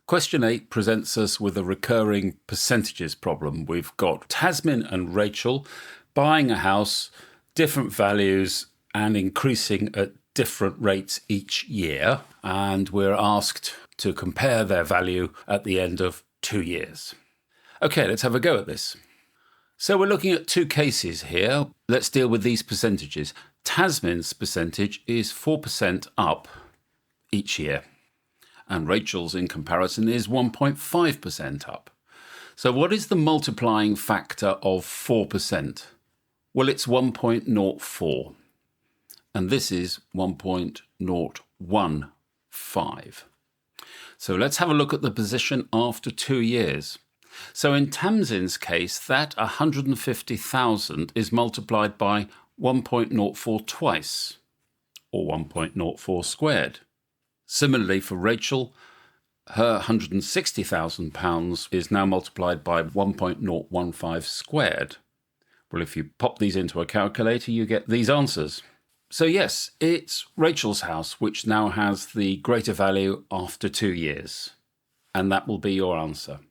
Question 8 presents us with a recurring percentages problem. We've got Tasmin and Rachel buying a house, different values, and increasing at different rates each year. And we're asked to compare their value at the end of 2 years. Okay, let's have a go at this. So we're looking at two cases here. Let's deal with these percentages. Tasmin's percentage is 4% up each year, and Rachel's in comparison is 1.5% up. So what is the multiplying factor of 4%? Well, it's 1.04, and this is 1.015. So let's have a look at the position after 2 years. So in Tamsin's case, that 150,000 is multiplied by 1.04 twice, or 1.04 squared. Similarly for Rachel, her £160,000 is now multiplied by 1.015 squared. Well, if you pop these into a calculator, you get these answers. So yes, it's Rachel's house which now has the greater value after 2 years. And that will be your answer.